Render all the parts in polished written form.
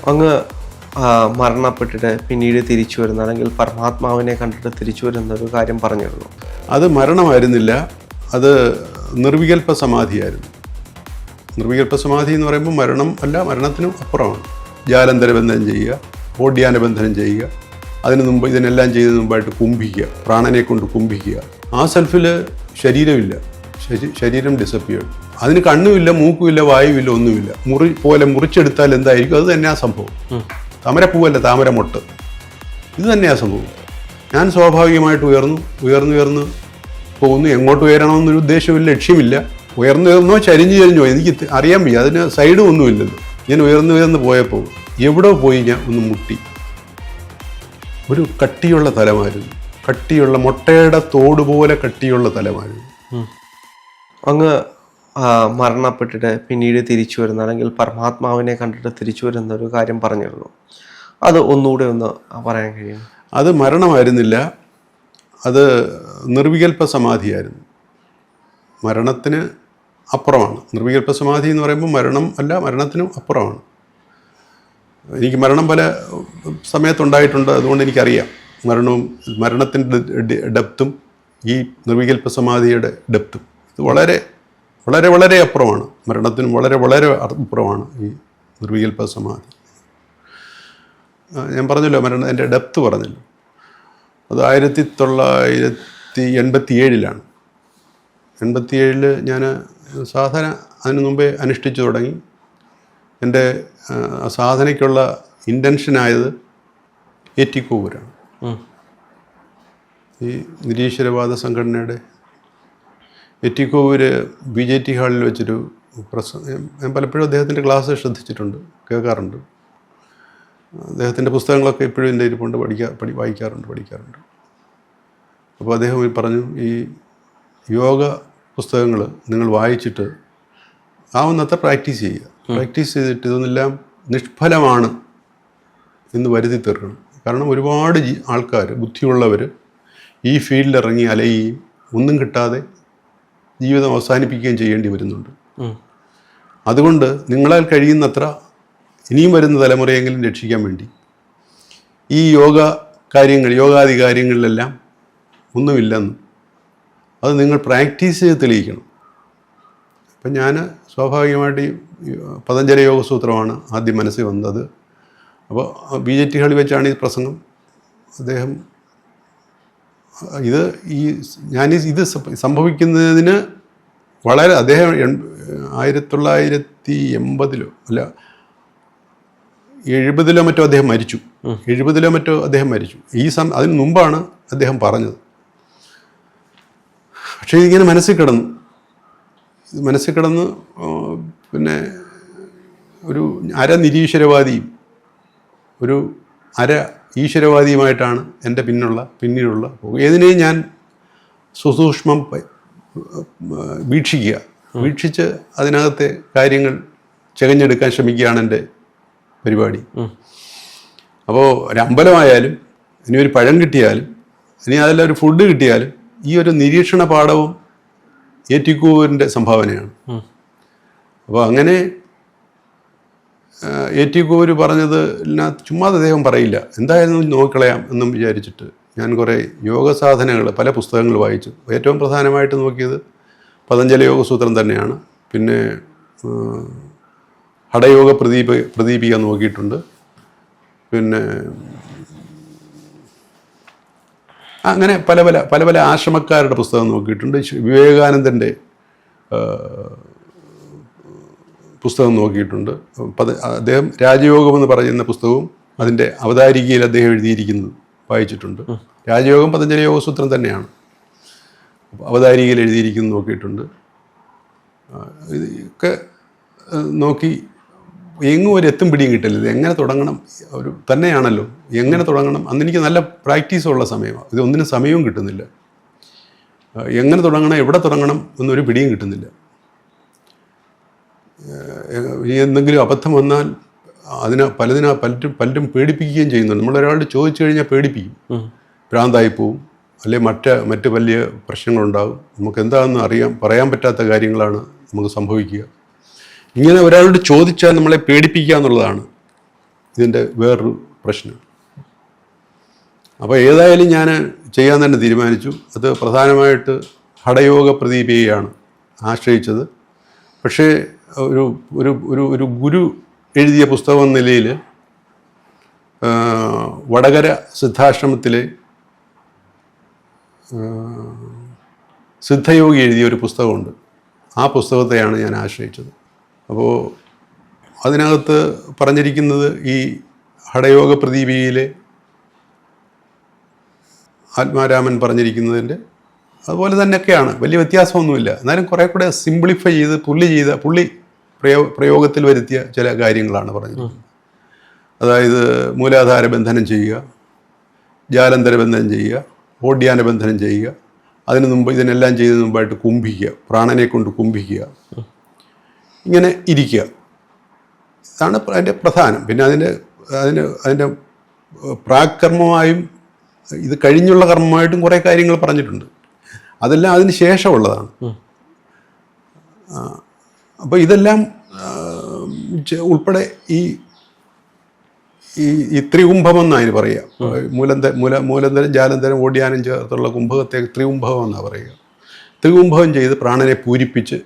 അങ്ങ് മരണപ്പെട്ടിട്ട് പിന്നീട് തിരിച്ചു വരുന്ന അല്ലെങ്കിൽ പരമാത്മാവിനെ കണ്ടിട്ട് തിരിച്ചു വരുന്ന ഒരു കാര്യം പറഞ്ഞിരുന്നു. അത് മരണമായിരുന്നില്ല, അത് നിർവികൽപ്പ സമാധിയായിരുന്നു. നിർവികൽപ്പ സമാധി എന്ന് പറയുമ്പോൾ മരണം അല്ല, മരണത്തിനും അപ്പുറമാണ്. ജാലന്തര ബന്ധനം ചെയ്യുക, ഓഡ്യാന ബന്ധനം ചെയ്യുക, അതിന് മുമ്പ് ഇതിനെല്ലാം ചെയ്തതിന് മുമ്പായിട്ട് കുംഭിക്കുക, പ്രാണനെ കൊണ്ട് കുംഭിക്കുക. ആ സെൽഫിൽ ശരീരമില്ല, ശരീരം ഡിസപ്പിയേർഡ്. അതിന് കണ്ണുമില്ല, മൂക്കുമില്ല, വായുവില്ല, ഒന്നുമില്ല. മുറിച്ചെടുത്താൽ എന്തായിരിക്കും അത് തന്നെയാ സംഭവം. താമരപ്പൂവല്ല, താമരമൊട്ട്. ഇത് തന്നെയാ സംഭവം. ഞാൻ സ്വാഭാവികമായിട്ട് ഉയർന്നു പോകുന്നു. എങ്ങോട്ട് ഉയരണമെന്നൊരു ഉദ്ദേശമില്ല, ലക്ഷ്യമില്ല. ഉയർന്നോ ചരിഞ്ഞോ എനിക്ക് അറിയാൻ വയ്യ. അതിന് സൈഡും ഒന്നുമില്ലല്ലോ. ഞാൻ ഉയർന്നു പോയപ്പോൾ എവിടെ പോയി ഞാൻ ഒന്ന് മുട്ടി. ഒരു കട്ടിയുള്ള തലമായിരുന്നു, കട്ടിയുള്ള മുട്ടയുടെ തോട് പോലെ കട്ടിയുള്ള തലമായിരുന്നു. അങ്ങ് മരണപ്പെട്ടിട്ട് പിന്നീട് തിരിച്ചു വരുന്ന അല്ലെങ്കിൽ പരമാത്മാവിനെ കണ്ടിട്ട് തിരിച്ചു വരുന്ന ഒരു കാര്യം പറഞ്ഞിരുന്നു. അത് ഒന്നുകൂടെ ഒന്ന് പറയാൻ കഴിയും? അത് മരണമായിരുന്നില്ല, അത് നിർവികൽപ്പ സമാധിയായിരുന്നു. മരണത്തിന് അപ്പുറമാണ്. നിർവികൽപ്പ സമാധി എന്ന് പറയുമ്പോൾ മരണം അല്ല, മരണത്തിനും അപ്പുറമാണ്. എനിക്ക് മരണം പല സമയത്തുണ്ടായിട്ടുണ്ട്, അതുകൊണ്ട് എനിക്കറിയാം മരണത്തിൻ്റെ ഡെപ്തും ഈ നിർവികൽപ്പ സമാധിയുടെ ഡെപ്തും. ഇത് വളരെ വളരെ വളരെ അപ്പുറമാണ്. മരണത്തിനും വളരെ വളരെ അപ്പുറമാണ് ഈ നിർവികൽപ്പ സമാധി. ഞാൻ പറഞ്ഞല്ലോ, എൻ്റെ ഡെപ്ത് പറഞ്ഞല്ലോ. അത് 1987 87 ഞാൻ സാധന അതിനു മുമ്പേ അനുഷ്ഠിച്ചു തുടങ്ങി. എൻ്റെ സാധനയ്ക്കുള്ള ഇൻറ്റൻഷനായത് ഏറ്റിക്കോവൂരാണ്. ഈ നിരീശ്വരവാദ സംഘടനയുടെ ഏറ്റിക്കോവൂര് BJT ഹാളിൽ വെച്ചൊരു ഞാൻ പലപ്പോഴും അദ്ദേഹത്തിൻ്റെ ക്ലാസ് ശ്രദ്ധിച്ചിട്ടുണ്ട്, കേൾക്കാറുണ്ട്. അദ്ദേഹത്തിൻ്റെ പുസ്തകങ്ങളൊക്കെ ഇപ്പോഴും എൻ്റെ ഇരിപ്പുണ്ട്, പഠിക്കാറുണ്ട്. അപ്പോൾ അദ്ദേഹം പറഞ്ഞു, ഈ യോഗ പുസ്തകങ്ങൾ നിങ്ങൾ വായിച്ചിട്ട് ആവുന്നത്ര പ്രാക്ടീസ് ചെയ്യുക. പ്രാക്ടീസ് ചെയ്തിട്ട് ഇതൊന്നെല്ലാം നിഷ്ഫലമാണ് എന്ന് വരുത്തി തീർക്കണം. കാരണം ഒരുപാട് ആൾക്കാർ, ബുദ്ധിയുള്ളവർ ഈ ഫീൽഡിൽ ഇറങ്ങി അലയുകയും ഒന്നും കിട്ടാതെ ജീവിതം അവസാനിപ്പിക്കുകയും ചെയ്യേണ്ടി വരുന്നുണ്ട്. അതുകൊണ്ട് നിങ്ങളാൽ കഴിയുന്നത്ര ഇനിയും വരുന്ന തലമുറയെങ്കിലും രക്ഷിക്കാൻ വേണ്ടി ഈ യോഗാദി കാര്യങ്ങളിലെല്ലാം ഒന്നുമില്ലെന്നും അത് നിങ്ങൾ പ്രാക്ടീസ് ചെയ്ത് തെളിയിക്കണം. അപ്പം ഞാൻ സ്വാഭാവികമായിട്ട് ഈ പതഞ്ജലി യോഗസൂത്രമാണ് ആദ്യം മനസ്സിൽ വന്നത്. അപ്പോൾ BJT ഹാളിൽ വെച്ചാണ് ഈ പ്രസംഗം. അദ്ദേഹം ഇത് സംഭവിക്കുന്നതിന് വളരെ അദ്ദേഹം 1980 അല്ല 70 മറ്റോ അദ്ദേഹം മരിച്ചു. 70 മറ്റോ അദ്ദേഹം മരിച്ചു. അതിന് മുമ്പാണ് അദ്ദേഹം പറഞ്ഞത്. പക്ഷേ ഇതിങ്ങനെ മനസ്സിൽ കിടന്ന് പിന്നെ ഒരു അര നിരീശ്വരവാദിയും ഒരു അര ഈശ്വരവാദിയുമായിട്ടാണ് എൻ്റെ പിന്നിലുള്ള ഏതിനെയും ഞാൻ സുസൂക്ഷ്മം വീക്ഷിച്ച് അതിനകത്തെ കാര്യങ്ങൾ ചകഞ്ഞെടുക്കാൻ ശ്രമിക്കുകയാണ് എൻ്റെ പരിപാടി. അപ്പോൾ ഒരു അമ്പലമായാലും ഇനി ഒരു പഴം കിട്ടിയാലും ഇനി അതിൽ ഒരു ഫുഡ് കിട്ടിയാലും ഈ ഒരു നിരീക്ഷണ പാഠവും ഏറ്റിക്കോവൂരിൻ്റെ സംഭാവനയാണ്. അപ്പോൾ അങ്ങനെ ഏറ്റിക്കോവൂർ പറഞ്ഞത് ചുമ്മാതെ അദ്ദേഹം പറയില്ല, എന്തായാലും നോക്കിക്കളയാം എന്നും വിചാരിച്ചിട്ട് ഞാൻ കുറേ യോഗ സാധനങ്ങൾ പല പുസ്തകങ്ങൾ വായിച്ചു. ഏറ്റവും പ്രധാനമായിട്ട് നോക്കിയത് പതഞ്ജലി യോഗസൂത്രം തന്നെയാണ്. പിന്നെ ഹഠയോഗ പ്രദീപിക നോക്കിയിട്ടുണ്ട്. പിന്നെ അങ്ങനെ പല പല ആശ്രമക്കാരുടെ പുസ്തകം നോക്കിയിട്ടുണ്ട്. വിവേകാനന്ദൻ്റെ പുസ്തകം നോക്കിയിട്ടുണ്ട്. അദ്ദേഹം രാജയോഗം എന്ന് പറയുന്ന പുസ്തകവും അതിൻ്റെ അവതാരികയിൽ അദ്ദേഹം എഴുതിയിരിക്കുന്നത് വായിച്ചിട്ടുണ്ട്. രാജയോഗം പതഞ്ജലി യോഗസൂത്രം തന്നെയാണ്, അവതാരികയിൽ എഴുതിയിരിക്കുന്നത് നോക്കിയിട്ടുണ്ട്. ഇതൊക്കെ നോക്കി എങ്ങും ഒരു എത്തും പിടിയും കിട്ടില്ല. ഇത് എങ്ങനെ തുടങ്ങണം ഒരു തന്നെയാണല്ലോ, എങ്ങനെ തുടങ്ങണം. അന്ന് എനിക്ക് നല്ല പ്രാക്ടീസുള്ള സമയമാണ്. ഇതൊന്നിനും സമയവും കിട്ടുന്നില്ല. എങ്ങനെ തുടങ്ങണം, എവിടെ തുടങ്ങണം എന്നൊരു പിടിയും കിട്ടുന്നില്ല. എന്തെങ്കിലും അബദ്ധം വന്നാൽ പലരും പേടിപ്പിക്കുകയും ചെയ്യുന്നുണ്ട്. നമ്മളൊരാളോട് ചോദിച്ചു കഴിഞ്ഞാൽ പേടിപ്പിക്കും, ഭ്രാന്തായി പോവും, അല്ലെങ്കിൽ മറ്റ് വലിയ പ്രശ്നങ്ങളുണ്ടാകും. നമുക്ക് എന്താണെന്ന് പറയാൻ പറ്റാത്ത കാര്യങ്ങളാണ് നമുക്ക് സംഭവിക്കുക. ഇങ്ങനെ ഒരാളോട് ചോദിച്ചാൽ നമ്മളെ പേടിപ്പിക്കുക എന്നുള്ളതാണ് ഇതിൻ്റെ വേറൊരു പ്രശ്നം. അപ്പോൾ ഏതായാലും ഞാൻ ചെയ്യാൻ തന്നെ തീരുമാനിച്ചു. അത് പ്രധാനമായിട്ട് ഹഠയോഗ പ്രദീപികയാണ് ആശ്രയിച്ചത്. പക്ഷേ ഒരു ഒരു ഒരു ഒരു ഗുരു എഴുതിയ പുസ്തകം എന്ന നിലയിൽ വടകര സിദ്ധാശ്രമത്തിലെ സിദ്ധയോഗി എഴുതിയ ഒരു പുസ്തകമുണ്ട്. ആ പുസ്തകത്തെയാണ് ഞാൻ ആശ്രയിച്ചത്. അപ്പോൾ അതിനകത്ത് പറഞ്ഞിരിക്കുന്നത് ഈ ഹഠയോഗ പ്രദീപികയിലെ ആത്മാരാമൻ പറഞ്ഞിരിക്കുന്നതിൻ്റെ അതുപോലെ തന്നെയൊക്കെയാണ്, വലിയ വ്യത്യാസമൊന്നുമില്ല. എന്നാലും കുറേ കൂടെ സിംപ്ലിഫൈ ചെയ്ത് പുള്ളി പ്രയോഗത്തിൽ വരുത്തിയ ചില കാര്യങ്ങളാണ് പറഞ്ഞിരിക്കുന്നത്. അതായത് മൂലാധാര ബന്ധനം ചെയ്യുക, ജാലന്തര ബന്ധനം ചെയ്യുക, ഓഡ്യാന ബന്ധനം ചെയ്യുക, അതിനു മുമ്പ് ഇതിനെല്ലാം ചെയ്തതിന് മുമ്പായിട്ട് കുംഭിക്കുക, പ്രാണനെ കൊണ്ട് കുംഭിക്കുക, ഇങ്ങനെ ഇരിക്കുക. ഇതാണ് അതിൻ്റെ പ്രധാനം. പിന്നെ അതിൻ്റെ പ്രാകർമ്മമായും ഇത് കഴിഞ്ഞുള്ള കർമ്മമായിട്ടും കുറേ കാര്യങ്ങൾ പറഞ്ഞിട്ടുണ്ട്. അതെല്ലാം അതിന് ശേഷമുള്ളതാണ്. അപ്പോൾ ഇതെല്ലാം ഉൾപ്പെടെ ഈ ത്രികുംഭം എന്നാണ് അതിന് പറയുക. മൂലന്തരം ജാലന്തരം ഓഡ്യാനം ചേർത്തുള്ള കുംഭകത്തെ ത്രികുംഭകം എന്നാണ് പറയുക. ത്രികുംഭകം ചെയ്ത് പ്രാണനെ പൂരിപ്പിച്ച്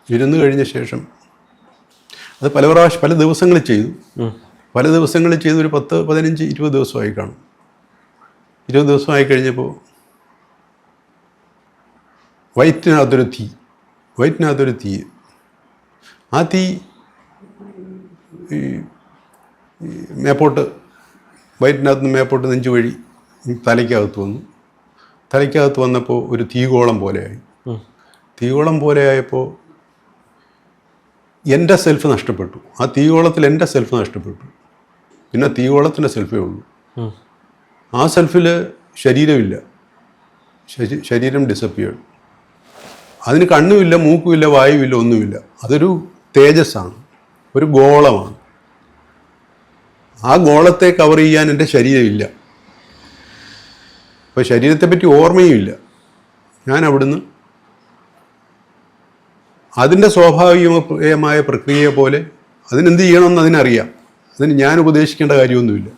ഇരുന്ന് കഴിഞ്ഞ ശേഷം അത് പല ദിവസങ്ങളിൽ ചെയ്തു. പല ദിവസങ്ങളിൽ ചെയ്ത് ഒരു 10, 15, 20 ദിവസമായി കാണും. 20 ദിവസമായി കഴിഞ്ഞപ്പോൾ വയറ്റിനകത്തൊരു തീ, ആ തീ ഈ മേപ്പോട്ട് വയറ്റിനകത്ത് നിന്ന് മേപ്പോട്ട് നെഞ്ചു വഴി തലയ്ക്കകത്ത് വന്നപ്പോൾ ഒരു തീഗോളം പോലെയായി. തീഗോളം പോലെയായപ്പോൾ എൻ്റെ സെൽഫ് നഷ്ടപ്പെട്ടു. ആ തീഗോളത്തിൽ എൻ്റെ സെൽഫ് നഷ്ടപ്പെട്ടു. പിന്നെ തീഗോളത്തിൻ്റെ സെൽഫേ ഉള്ളൂ. ആ സെൽഫിൽ ശരീരമില്ല, ശരീരം ഡിസപ്പിയേർഡ്. അതിന് കണ്ണുമില്ല, മൂക്കുമില്ല, വായുവില്ല, ഒന്നുമില്ല. അതൊരു തേജസ്സാണ്, ഒരു ഗോളമാണ്. ആ ഗോളത്തെ കവർ ചെയ്യാൻ എൻ്റെ ശരീരമില്ല. അപ്പോൾ ശരീരത്തെപ്പറ്റി ഓർമ്മയുമില്ല. ഞാൻ അവിടുന്ന് അതിൻ്റെ സ്വാഭാവികമായ പ്രക്രിയ പോലെ അതിനെന്ത് ചെയ്യണമെന്ന് അതിനറിയാം. അതിന് ഞാൻ ഉപദേശിക്കേണ്ട കാര്യമൊന്നുമില്ല.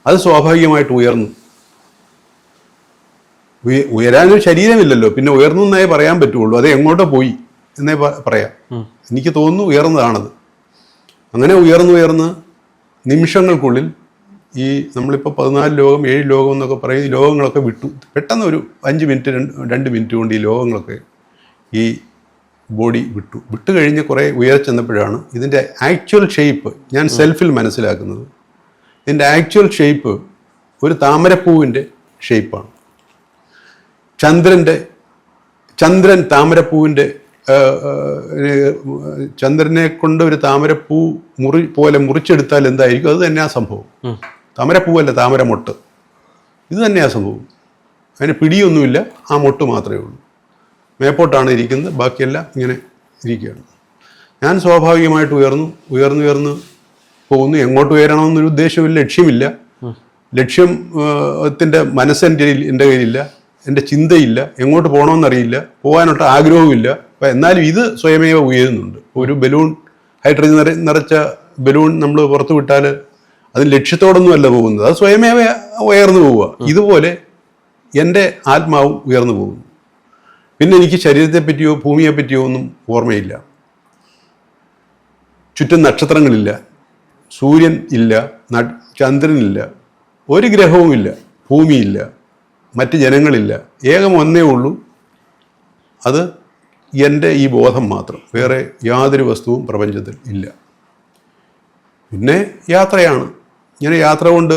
അത് സ്വാഭാവികമായിട്ട് ഉയരാനൊരു ശരീരമില്ലല്ലോ, പിന്നെ ഉയർന്നു എന്നേ പറയാൻ പറ്റുള്ളൂ. അത് എങ്ങോട്ടോ പോയി എന്നേ പറയാം. എനിക്ക് തോന്നുന്നു ഉയർന്നതാണത്. അങ്ങനെ ഉയർന്ന് നിമിഷങ്ങൾക്കുള്ളിൽ ഈ നമ്മളിപ്പോൾ 14 ലോകം 7 ലോകം എന്നൊക്കെ പറയും, ഈ ലോകങ്ങളൊക്കെ വിട്ടു. പെട്ടെന്ന് ഒരു 5 മിനിറ്റ് 2 മിനിറ്റ് കൊണ്ട് ഈ ലോകങ്ങളൊക്കെ ഈ ബോഡി വിട്ടു കഴിഞ്ഞ് കുറേ ചെന്നപ്പോഴാണ് ഇതിൻ്റെ ആക്ച്വൽ ഷേപ്പ് ഞാൻ സെൽഫിൽ മനസ്സിലാക്കുന്നത്. ഇതിൻ്റെ ആക്ച്വൽ ഷേപ്പ് ഒരു താമരപ്പൂവിൻ്റെ ഷേപ്പാണ്. ചന്ദ്രൻ താമരപ്പൂവിൻ്റെ ചന്ദ്രനെ കൊണ്ട് ഒരു താമരപ്പൂ പോലെ മുറിച്ചെടുത്താൽ എന്തായിരിക്കും, അത് തന്നെയാ സംഭവം. താമരപ്പൂവല്ല, താമരമൊട്ട്. ഇത് തന്നെയാ സംഭവം. അതിന് പിടിയൊന്നുമില്ല, ആ മൊട്ട് മാത്രമേ ഉള്ളൂ. മേപ്പോട്ടാണ് ഇരിക്കുന്നത്, ബാക്കിയെല്ലാം ഇങ്ങനെ ഇരിക്കുകയാണ്. ഞാൻ സ്വാഭാവികമായിട്ട് ഉയർന്ന് പോകുന്നു. എങ്ങോട്ട് ഉയരണമെന്നൊരു ഉദ്ദേശമില്ല, ലക്ഷ്യമില്ല. ലക്ഷ്യത്തിൻ്റെ മനസ്സെൻ്റെ കയ്യിലില്ല, എൻ്റെ ചിന്തയില്ല, എങ്ങോട്ട് പോകണമെന്നറിയില്ല, പോകാനൊട്ട് ആഗ്രഹവുമില്ല. അപ്പം എന്നാലും ഇത് സ്വയമേവ ഉയരുന്നുണ്ട്. ഒരു ബലൂൺ, ഹൈഡ്രജൻ നിറച്ച ബലൂൺ നമ്മൾ പുറത്തു വിട്ടാൽ അതിന് ലക്ഷ്യത്തോടൊന്നുമല്ല പോകുന്നത്, അത് സ്വയമേവ ഉയർന്നു പോവുക. ഇതുപോലെ എൻ്റെ ആത്മാവും ഉയർന്നു പോകുന്നു. പിന്നെ എനിക്ക് ശരീരത്തെപ്പറ്റിയോ ഭൂമിയെപ്പറ്റിയോ ഒന്നും ഓർമ്മയില്ല. ചുറ്റും നക്ഷത്രങ്ങളില്ല, സൂര്യൻ ഇല്ല, ചന്ദ്രനില്ല, ഒരു ഗ്രഹവുമില്ല, ഭൂമിയില്ല, മറ്റ് ജനങ്ങളില്ല. ഏകം ഒന്നേ ഉള്ളൂ, അത് എൻ്റെ ഈ ബോധം മാത്രം. വേറെ യാതൊരു വസ്തുവും പ്രപഞ്ചത്തിൽ ഇല്ല. പിന്നെ യാത്രയാണ്. ഇങ്ങനെ യാത്ര കൊണ്ട്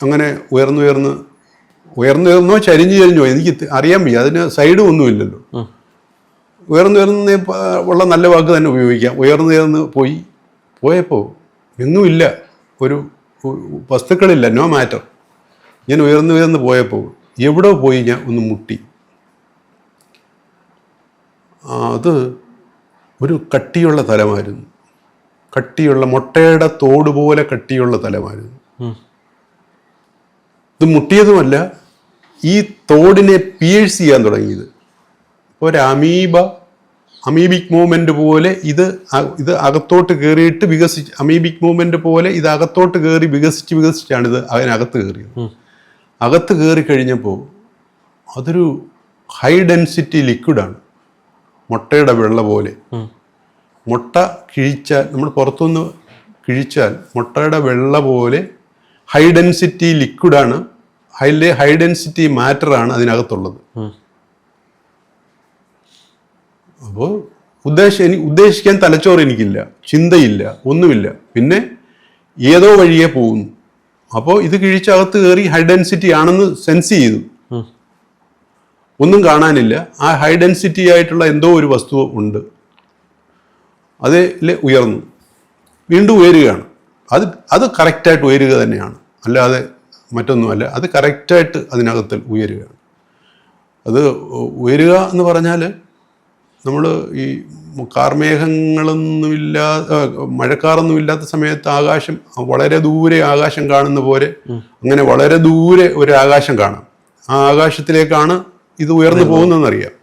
അങ്ങനെ ഉയർന്നോ ചരിഞ്ഞോ എനിക്ക് അറിയാൻ വയ്യ. അതിന് സൈഡും ഒന്നുമില്ലല്ലോ. ഉയർന്ന് ഉള്ള നല്ല വാക്ക് തന്നെ ഉപയോഗിക്കാം. ഉയർന്ന് പോയപ്പോൾ എങ്ങുമില്ല, ഒരു വസ്തുക്കളില്ല, നോ മാറ്റർ. ഞാൻ ഉയർന്ന് പോയപ്പോൾ എവിടെ പോയി ഞാൻ ഒന്ന് മുട്ടി. അത് ഒരു കട്ടിയുള്ള തലമായിരുന്നു. കട്ടിയുള്ള മുട്ടയുടെ തോട് പോലെ കട്ടിയുള്ള തലമായിരുന്നു. ഇത് മുട്ടിയതുമല്ല, ഈ തോടിനെ പിയേഴ്സ് ചെയ്യാൻ തുടങ്ങിയത്. ഒരു അമീബ അമീബിക് മൂവ്മെന്റ് പോലെ ഇത് അകത്തോട്ട് കയറിയിട്ട് അമീബിക് മൂവ്മെന്റ് പോലെ ഇത് അകത്തോട്ട് കയറി വികസിച്ചാണ് ഇത് അതിനകത്ത് കയറിയത്. അകത്ത് കയറി കഴിഞ്ഞപ്പോൾ അതൊരു ഹൈ ഡെൻസിറ്റി ലിക്വിഡാണ്, മുട്ടയുടെ വെള്ള പോലെ. മുട്ട കിഴിച്ചാൽ, നമ്മൾ പുറത്തുനിന്ന് കിഴിച്ചാൽ മുട്ടയുടെ വെള്ള പോലെ ഹൈ ഡെൻസിറ്റി ലിക്വിഡാണ്, ഹൈ ഡെൻസിറ്റി മാറ്ററാണ് അതിനകത്തുള്ളത്. അപ്പോൾ ഉദ്ദേശിക്കാൻ തലച്ചോറ് എനിക്കില്ല, ചിന്തയില്ല, ഒന്നുമില്ല. പിന്നെ ഏതോ വഴിയെ പോകുന്നു. അപ്പോൾ ഇത് കിഴിച്ചകത്ത് കയറി ഹൈ ഡെൻസിറ്റി ആണെന്ന് സെൻസ് ചെയ്തു. ഒന്നും കാണാനില്ല. ആ ഹൈ ഡെൻസിറ്റി ആയിട്ടുള്ള എന്തോ ഒരു വസ്തു ഉണ്ട്. അതിൽ ഉയർന്നു, വീണ്ടും ഉയരുകയാണ്. അത് കറക്റ്റായിട്ട് ഉയരുക തന്നെയാണ്, അല്ലാതെ മറ്റൊന്നുമല്ല. അത് കറക്റ്റായിട്ട് അതിനകത്ത് ഉയരുകയാണ്. അത് ഉയരുക എന്ന് പറഞ്ഞാൽ നമ്മൾ ഈ മഴക്കാറൊന്നും ഇല്ലാത്ത സമയത്ത് ആകാശം വളരെ ദൂരെ ആകാശം കാണുന്ന പോലെ, അങ്ങനെ വളരെ ദൂരെ ഒരു ആകാശം കാണാം. ആ ആകാശത്തിലേക്കാണ് ഇത് ഉയർന്നു പോകുന്നതെന്നറിയാം.